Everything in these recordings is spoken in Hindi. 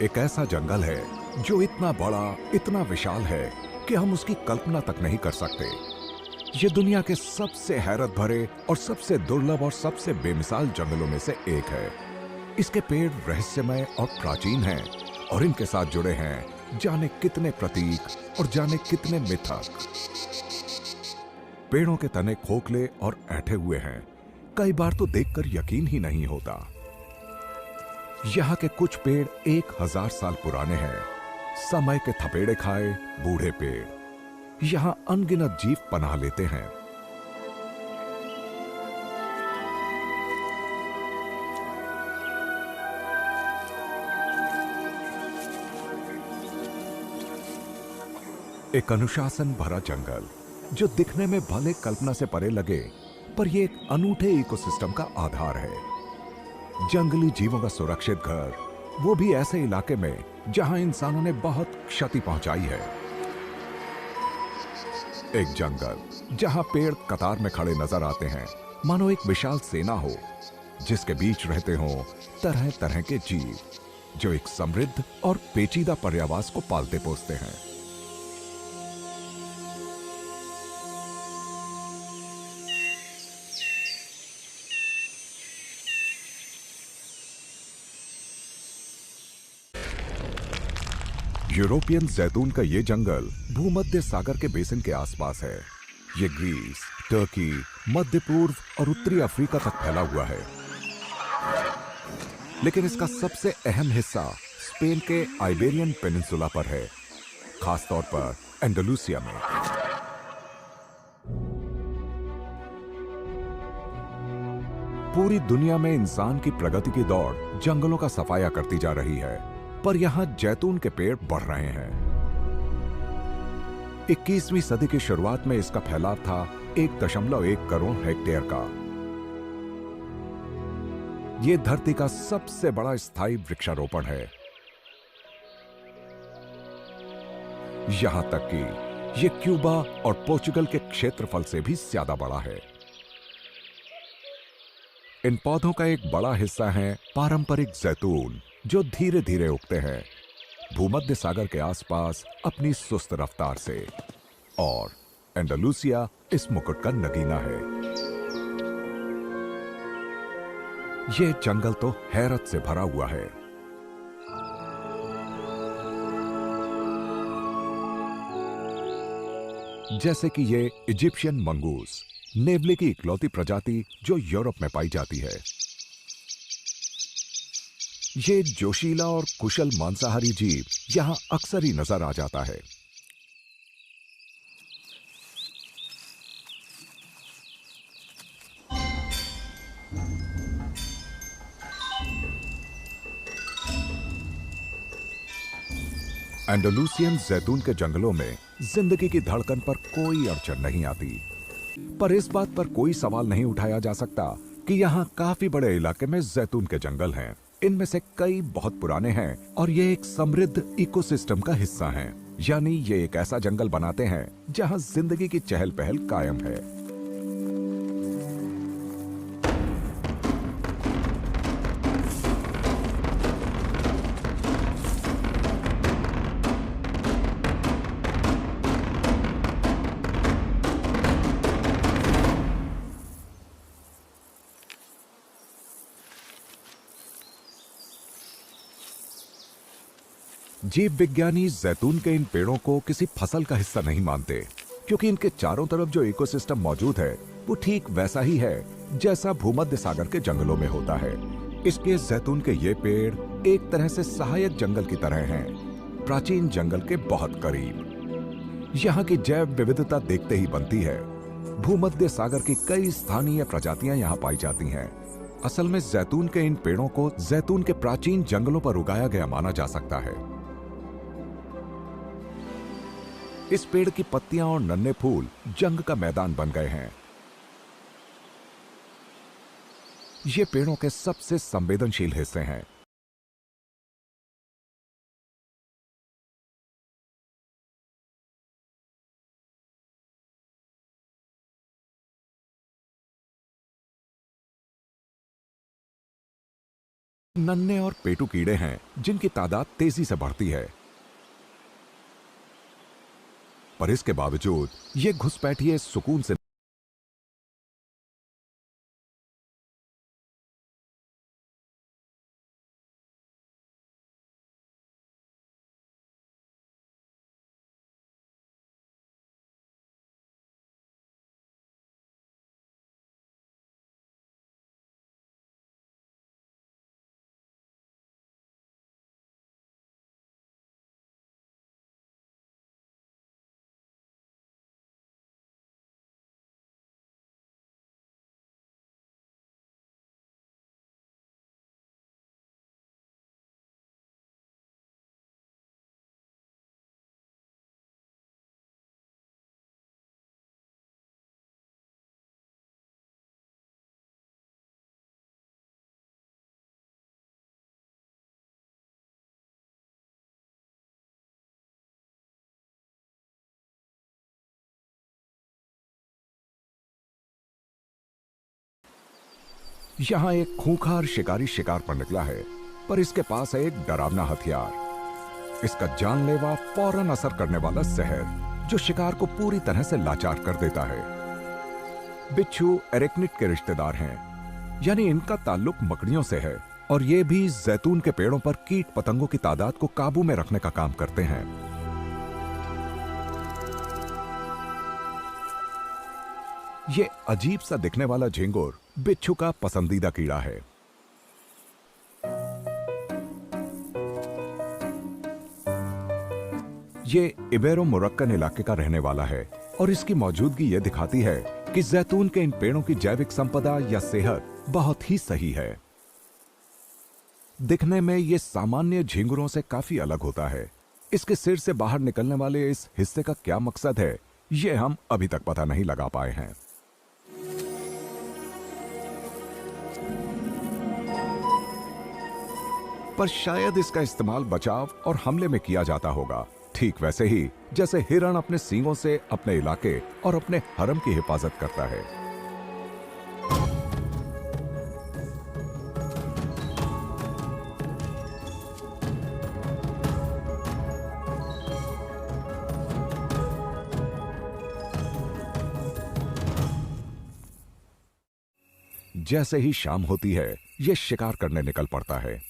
एक ऐसा जंगल है जो इतना बड़ा, इतना विशाल है कि हम उसकी कल्पना तक नहीं कर सकते। ये दुनिया के सबसे हैरत भरे और सबसे दुर्लभ और सबसे बेमिसाल जंगलों में से एक है। इसके पेड़ रहस्यमय और प्राचीन हैं और इनके साथ जुड़े हैं जाने कितने प्रतीक और जाने कितने मिथक। पेड़ों के तने खोखले और ऐंठे हुए हैं। कई बार तो देखकर यकीन ही नहीं होता। यहाँ के कुछ पेड़ 1000 साल पुराने हैं। समय के थपेड़े खाए बूढ़े पेड़ यहाँ अनगिनत जीव पनाह लेते हैं। एक अनुशासन भरा जंगल जो दिखने में भले कल्पना से परे लगे, पर यह एक अनूठे इकोसिस्टम का आधार है। जंगली जीवों का सुरक्षित घर, वो भी ऐसे इलाके में जहां इंसानों ने बहुत क्षति पहुंचाई है। एक जंगल जहां पेड़ कतार में खड़े नजर आते हैं, मानो एक विशाल सेना हो जिसके बीच रहते हों तरह तरह के जीव जो एक समृद्ध और पेचीदा पर्यावास को पालते पोसते हैं। यूरोपियन जैतून का ये जंगल भूमध्य सागर के बेसिन के आसपास है। ये ग्रीस, टर्की, मध्य पूर्व और उत्तरी अफ्रीका तक फैला हुआ है। लेकिन इसका सबसे अहम हिस्सा स्पेन के आइबेरियन पेनिनसुला पर है, खासतौर पर एंडलुसिया में। पूरी दुनिया में इंसान की प्रगति की दौड़ जंगलों का सफाया करती जा रही है, पर यहां जैतून के पेड़ बढ़ रहे हैं। 21वीं सदी की शुरुआत में इसका फैलाव था 1.1 करोड़ हेक्टेयर का। यह धरती का सबसे बड़ा स्थायी वृक्षारोपण है। यहां तक कि यह क्यूबा और पोर्चुगल के क्षेत्रफल से भी ज्यादा बड़ा है। इन पौधों का एक बड़ा हिस्सा है पारंपरिक जैतून, जो धीरे धीरे उगते हैं भूमध्य सागर के आसपास अपनी सुस्त रफ्तार से। और एंडलुसिया इस मुकुट का नगीना है। यह जंगल तो हैरत से भरा हुआ है। जैसे कि ये इजिप्शियन मंगूस, नेवले की इकलौती प्रजाति जो यूरोप में पाई जाती है। ये जोशीला और कुशल मांसाहारी जीव यहां अक्सर ही नजर आ जाता है। एंडलुसियन जैतून के जंगलों में जिंदगी की धड़कन पर कोई अड़चन नहीं आती, पर इस बात पर कोई सवाल नहीं उठाया जा सकता कि यहाँ काफी बड़े इलाके में जैतून के जंगल हैं। इनमें से कई बहुत पुराने हैं और ये एक समृद्ध इकोसिस्टम का हिस्सा हैं। यानी ये एक ऐसा जंगल बनाते हैं जहाँ जिंदगी की चहल पहल कायम है। जीव विज्ञानी जैतून के इन पेड़ों को किसी फसल का हिस्सा नहीं मानते, क्योंकि इनके चारों तरफ जो इकोसिस्टम मौजूद है वो ठीक वैसा ही है जैसा भूमध्य सागर के जंगलों में होता है। इसलिए जैतून के ये पेड़ एक तरह से सहायक जंगल की तरह हैं, प्राचीन जंगल के बहुत करीब। यहाँ की जैव विविधता देखते ही बनती है। भूमध्य सागर की कई स्थानीय प्रजातियां यहाँ पाई जाती हैं। असल में जैतून के इन पेड़ों को जैतून के प्राचीन जंगलों पर उगाया गया माना जा सकता है। इस पेड़ की पत्तियां और नन्हे फूल जंग का मैदान बन गए हैं। ये पेड़ों के सबसे संवेदनशील हिस्से हैं। नन्हे और पेटू कीड़े हैं जिनकी तादाद तेजी से बढ़ती है, पर इसके बावजूद ये घुसपैठिए सुकून से यहां एक खूंखार शिकारी शिकार पर निकला है, पर इसके पास है एक डरावना हथियार। इसका जानलेवा फौरन असर करने वाला जहर, जो शिकार को पूरी तरह से लाचार कर देता है। बिच्छू एरेक्निड के रिश्तेदार हैं, यानी इनका ताल्लुक मकड़ियों से है, और ये भी जैतून के पेड़ों पर कीट पतंगों की तादाद को काबू में रखने का काम करते हैं। ये अजीब सा दिखने वाला झिंगुर बिच्छू का पसंदीदा कीड़ा है। ये इबेरो मोरक्कन इलाके का रहने वाला है, और इसकी मौजूदगी यह दिखाती है कि जैतून के इन पेड़ों की जैविक संपदा या सेहत बहुत ही सही है। दिखने में ये सामान्य झिंगुरों से काफी अलग होता है। इसके सिर से बाहर निकलने वाले इस हिस्से का क्या मकसद है, ये हम अभी तक पता नहीं लगा पाए हैं। पर शायद इसका इस्तेमाल बचाव और हमले में किया जाता होगा, ठीक वैसे ही जैसे हिरण अपने सींगों से अपने इलाके और अपने हरम की हिफाजत करता है। जैसे ही शाम होती है, यह शिकार करने निकल पड़ता है।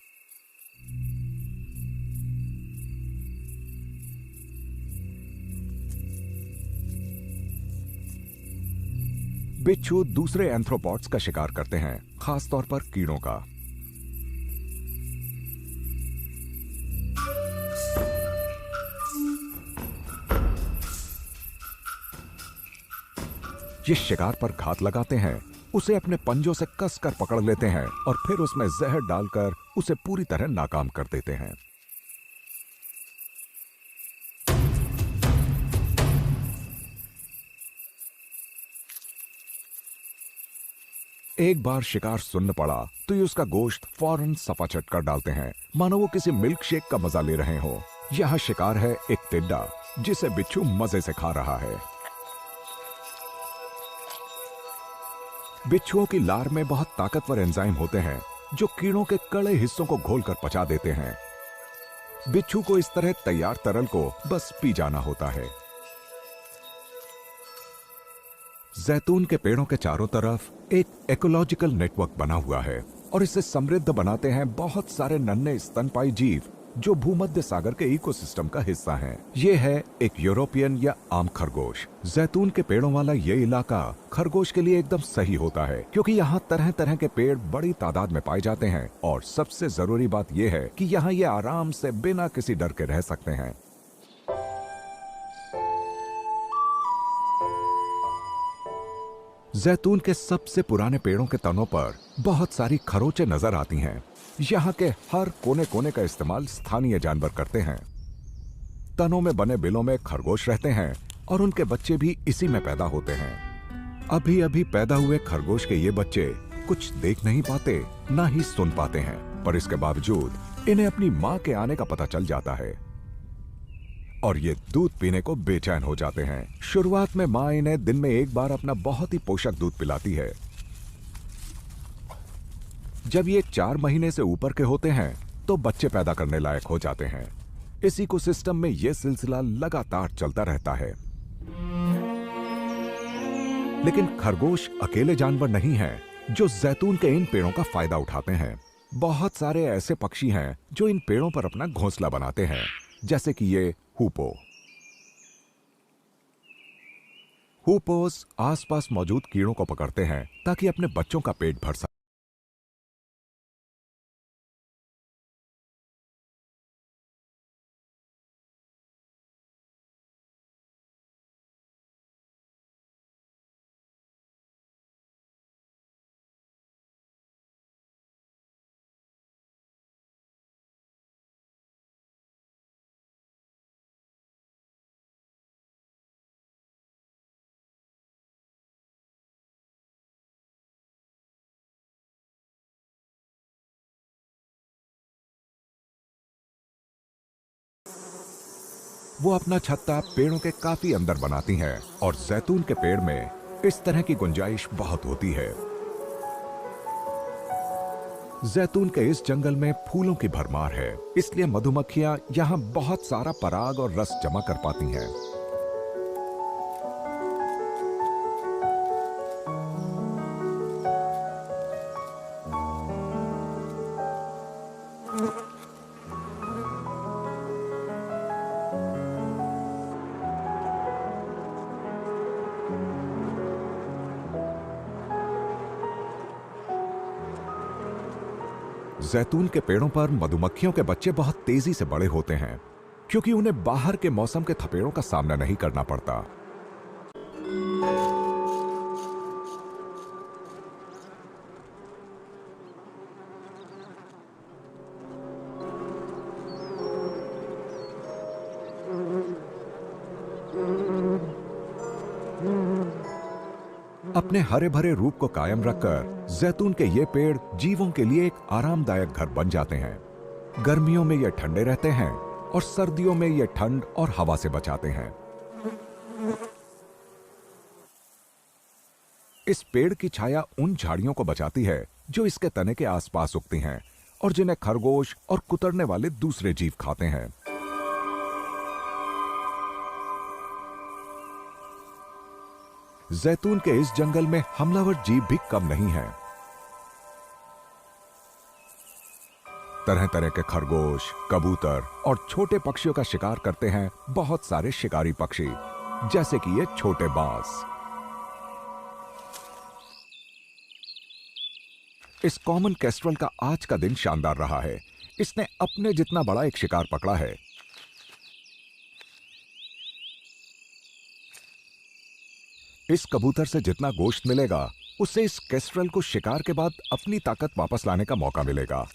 बिच्छू दूसरे एंथ्रोपॉड्स का शिकार करते हैं, खासतौर पर कीड़ों का। ये शिकार पर घात लगाते हैं, उसे अपने पंजों से कसकर पकड़ लेते हैं और फिर उसमें जहर डालकर उसे पूरी तरह नाकाम कर देते हैं। एक बार शिकार सुन्न पड़ा तो ये उसका गोश्त फौरन सफाचट कर डालते हैं, मानो वो किसी मिल्क शेक का मजा ले रहे हो। यह शिकार है एक टिड्डा, जिसे बिच्छू मजे से खा रहा है। बिच्छुओं की लार में बहुत ताकतवर एंजाइम होते हैं, जो कीड़ों के कड़े हिस्सों को घोलकर पचा देते हैं। बिच्छू को इस तरह तैयार तरल को बस पी जाना होता है। जैतून के पेड़ों के चारों तरफ एक इकोलॉजिकल नेटवर्क बना हुआ है, और इसे समृद्ध बनाते हैं बहुत सारे नन्हे स्तनपाई जीव जो भूमध्य सागर के इकोसिस्टम का हिस्सा हैं। ये है एक यूरोपियन या आम खरगोश। जैतून के पेड़ों वाला ये इलाका खरगोश के लिए एकदम सही होता है, क्योंकि यहाँ तरह तरह के पेड़ बड़ी तादाद में पाए जाते हैं, और सबसे जरूरी बात यह है कि यहाँ ये आराम से बिना किसी डर के रह सकते हैं। जैतून के सबसे पुराने पेड़ों के तनों पर बहुत सारी खरोंचें नजर आती हैं। यहाँ के हर कोने कोने का इस्तेमाल स्थानीय जानवर करते हैं। तनों में बने बिलों में खरगोश रहते हैं, और उनके बच्चे भी इसी में पैदा होते हैं। अभी अभी पैदा हुए खरगोश के ये बच्चे कुछ देख नहीं पाते, ना ही सुन पाते हैं, पर इसके बावजूद इन्हें अपनी माँ के आने का पता चल जाता है, और ये दूध पीने को बेचैन हो जाते हैं। शुरुआत में माँ इन्हें दिन में एक बार अपना बहुत ही पोषक दूध पिलाती है। जब ये 4 महीने से ऊपर के होते हैं तो बच्चे पैदा करने लायक हो जाते हैं। इस इकोसिस्टम में यह सिलसिला लगातार चलता रहता है। लेकिन खरगोश अकेले जानवर नहीं हैं जो जैतून के इन पेड़ों का फायदा उठाते हैं। बहुत सारे ऐसे पक्षी हैं जो इन पेड़ों पर अपना घोंसला बनाते हैं, जैसे कि ये हूपो। हूपोस आसपास मौजूद कीड़ों को पकड़ते हैं ताकि अपने बच्चों का पेट भर सके। वो अपना छत्ता पेड़ों के काफी अंदर बनाती हैं और जैतून के पेड़ में इस तरह की गुंजाइश बहुत होती है। जैतून के इस जंगल में फूलों की भरमार है, इसलिए मधुमक्खियां यहां बहुत सारा पराग और रस जमा कर पाती हैं। जैतून के पेड़ों पर मधुमक्खियों के बच्चे बहुत तेजी से बड़े होते हैं क्योंकि उन्हें बाहर के मौसम के थपेड़ों का सामना नहीं करना पड़ता। अपने हरे भरे रूप को कायम रखकर जैतून के ये पेड़ जीवों के लिए एक आरामदायक घर बन जाते हैं। गर्मियों में ये ठंडे रहते हैं और सर्दियों में ये ठंड और हवा से बचाते हैं। इस पेड़ की छाया उन झाड़ियों को बचाती है जो इसके तने के आसपास उगती हैं और जिन्हें खरगोश और कुतरने वाले दूसरे जीव खाते हैं। जैतून के इस जंगल में हमलावर जीव भी कम नहीं हैं। तरह तरह के खरगोश, कबूतर और छोटे पक्षियों का शिकार करते हैं बहुत सारे शिकारी पक्षी, जैसे कि ये छोटे बाज। इस कॉमन केस्ट्रल का आज का दिन शानदार रहा है। इसने अपने जितना बड़ा एक शिकार पकड़ा है। इस कबूतर से जितना गोश्त मिलेगा उससे इस केस्ट्रल को शिकार के बाद अपनी ताकत वापस लाने का मौका मिलेगा।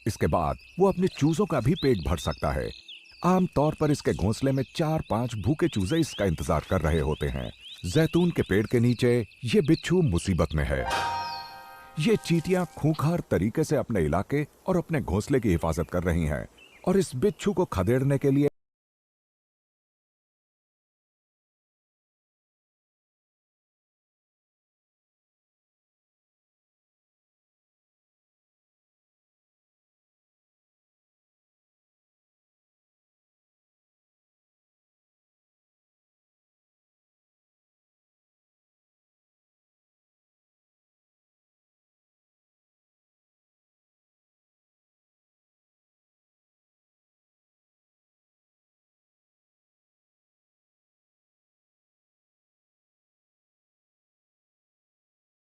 इसके बाद वो अपने चूजों का भी पेट भर सकता है। आमतौर पर इसके घोंसले में 4-5 भूखे चूजे इसका इंतजार कर रहे होते हैं। जैतून के पेड़ के नीचे ये बिच्छू मुसीबत में है। ये चींटियां खूंखार तरीके से अपने इलाके और अपने घोंसले की हिफाजत कर रही हैं और इस बिच्छू को खदेड़ने के लिए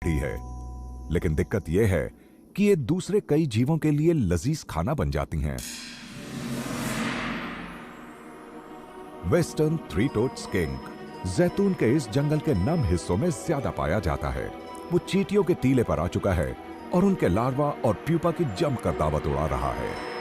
है। लेकिन दिक्कत यह है कि ये दूसरे कई जीवों के लिए लजीज खाना बन जाती हैं। वेस्टर्न थ्री-टोड स्किंक जैतून के इस जंगल के नम हिस्सों में ज्यादा पाया जाता है। वो चींटियों के टीले पर आ चुका है और उनके लार्वा और प्यूपा की जमकर दावत उड़ा रहा है।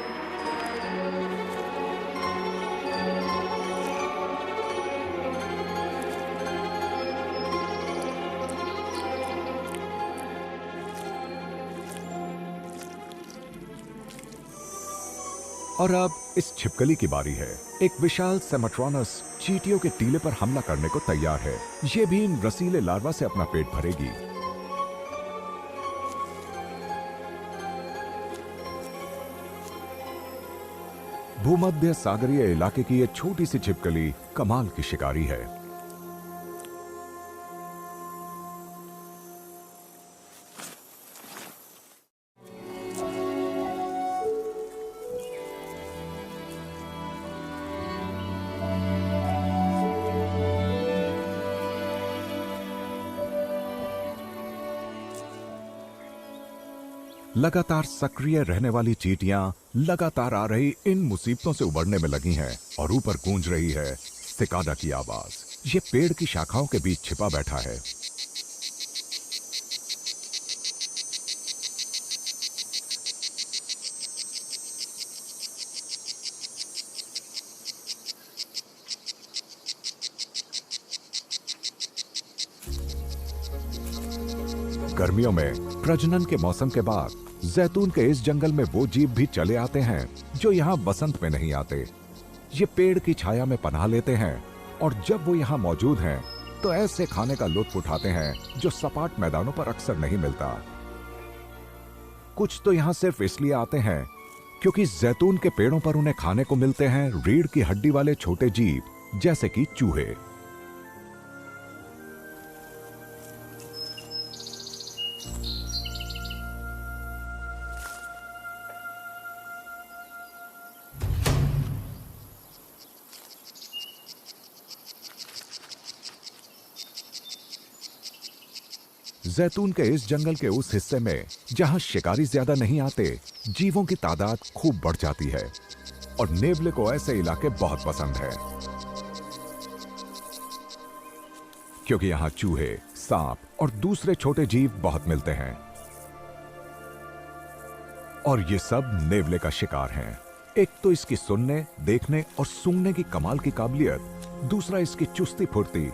और अब इस छिपकली की बारी है। एक विशाल सेमेट्रोनस चींटियों के टीले पर हमला करने को तैयार है। ये भी इन रसीले लार्वा से अपना पेट भरेगी। भूमध्य सागरीय इलाके की ये छोटी सी छिपकली कमाल की शिकारी है। लगातार सक्रिय रहने वाली चींटियां लगातार आ रही इन मुसीबतों से उबरने में लगी हैं और ऊपर गूंज रही है सिकाडा की आवाज। ये पेड़ की शाखाओं के बीच छिपा बैठा है। गर्मियों में प्रजनन के मौसम के बाद जैतून के इस जंगल में वो जीव भी चले आते हैं जो यहाँ बसंत में नहीं आते। ये पेड़ की छाया में पनाह लेते हैं और जब वो यहाँ मौजूद हैं तो ऐसे खाने का लुत्फ उठाते हैं जो सपाट मैदानों पर अक्सर नहीं मिलता। कुछ तो यहाँ सिर्फ इसलिए आते हैं क्योंकि जैतून के पेड़ों पर उन्हें खाने को मिलते हैं रीढ़ की हड्डी वाले छोटे जीव जैसे कि चूहे। जैतून के इस जंगल के उस हिस्से में जहां शिकारी ज्यादा नहीं आते, जीवों की तादाद खूब बढ़ जाती है और नेवले को ऐसे इलाके बहुत पसंद है क्योंकि यहां चूहे, सांप और दूसरे छोटे जीव बहुत मिलते हैं और ये सब नेवले का शिकार हैं। एक तो इसकी सुनने, देखने और सूंघने की कमाल की काबिलियत, दूसरा इसकी चुस्ती फुर्ती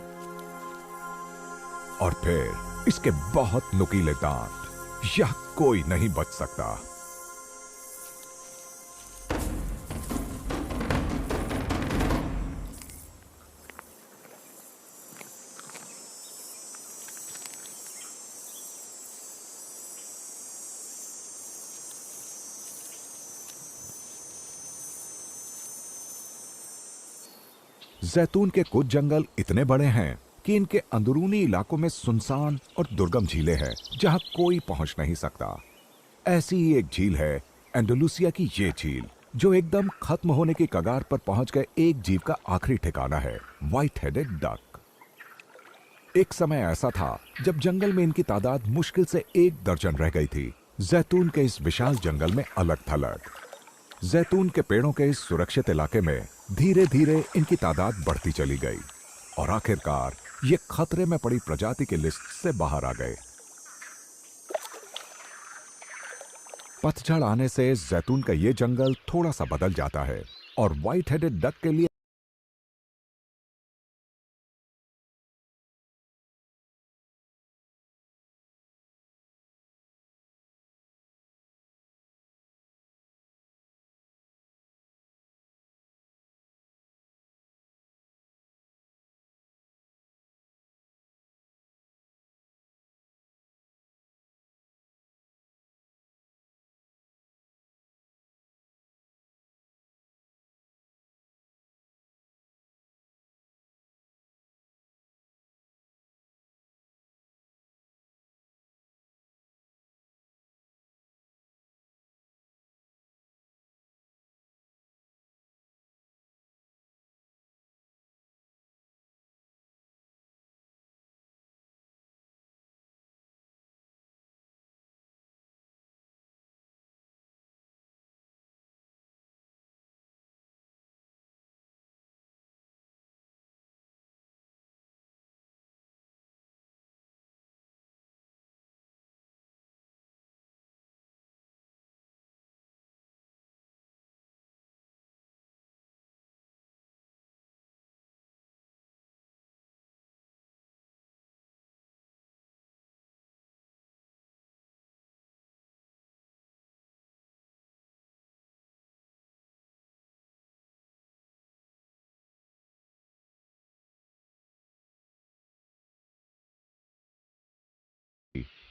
और फिर इसके बहुत नुकीले दांत। यह कोई नहीं बच सकता। जैतून के कुछ जंगल इतने बड़े हैं कि इनके अंदरूनी इलाकों में सुनसान और दुर्गम झीलें हैं जहां कोई पहुंच नहीं सकता। ऐसी ही एक झील है एंडलुसिया की ये झील, जो एकदम खत्म होने की कगार पर पहुंच गए एक जीव का आखिरी ठिकाना है, व्हाइट हेडेड डक। एक समय ऐसा था जब जंगल में इनकी तादाद मुश्किल से 1 दर्जन रह गई थी। जैतून के इस विशाल जंगल में अलग थलग जैतून के पेड़ों के इस सुरक्षित इलाके में धीरे धीरे इनकी तादाद बढ़ती चली गई और आखिरकार ये खतरे में पड़ी प्रजाति की लिस्ट से बाहर आ गए। पतझड़ आने से जैतून का ये जंगल थोड़ा सा बदल जाता है और व्हाइट हेडेड डक के लिए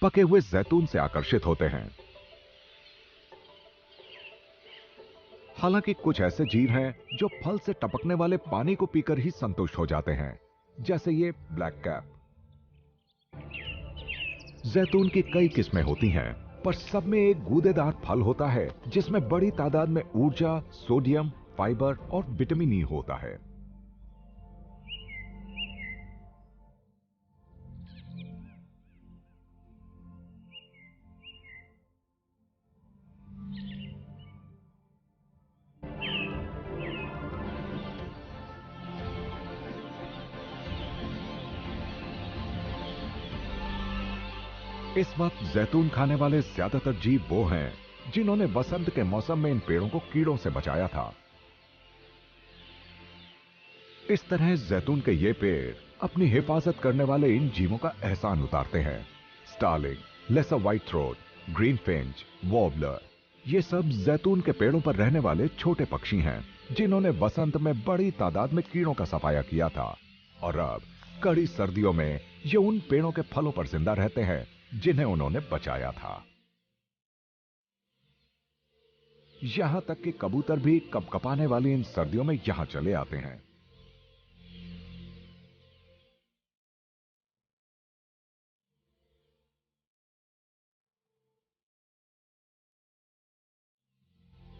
पके हुए जैतून से आकर्षित होते हैं। हालांकि कुछ ऐसे जीव हैं जो फल से टपकने वाले पानी को पीकर ही संतुष्ट हो जाते हैं, जैसे ये ब्लैक कैप। जैतून की कई किस्में होती हैं, पर सब में एक गूदेदार फल होता है जिसमें बड़ी तादाद में ऊर्जा, सोडियम, फाइबर और विटामिन ई होता है। इस वक्त जैतून खाने वाले ज्यादातर जीव वो हैं जिन्होंने वसंत के मौसम में इन पेड़ों को कीड़ों से बचाया था। इस तरह जैतून के ये पेड़ अपनी हिफाजत करने वाले इन जीवों का एहसान उतारते हैं। Starling, lesser whitethroat, greenfinch, warbler, ये सब जैतून के पेड़ों पर रहने वाले छोटे पक्षी हैं जिन्होंने वसंत में बड़ी तादाद में कीड़ों का सफाया किया था, और अब कड़ी सर्दियों में ये उन पेड़ों के फलों पर जिंदा रहते हैं जिन्हें उन्होंने बचाया था। यहां तक कि कबूतर भी कपकपाने वाली इन सर्दियों में यहां चले आते हैं।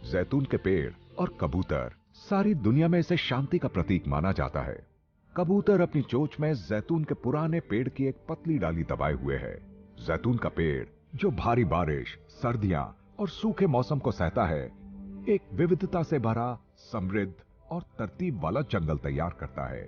जैतून के पेड़ और कबूतर, सारी दुनिया में इसे शांति का प्रतीक माना जाता है। कबूतर अपनी चोंच में जैतून के पुराने पेड़ की एक पतली डाली दबाए हुए है। जैतून का पेड़, जो भारी बारिश, सर्दियां और सूखे मौसम को सहता है, एक विविधता से भरा, समृद्ध और तरतीब वाला जंगल तैयार करता है।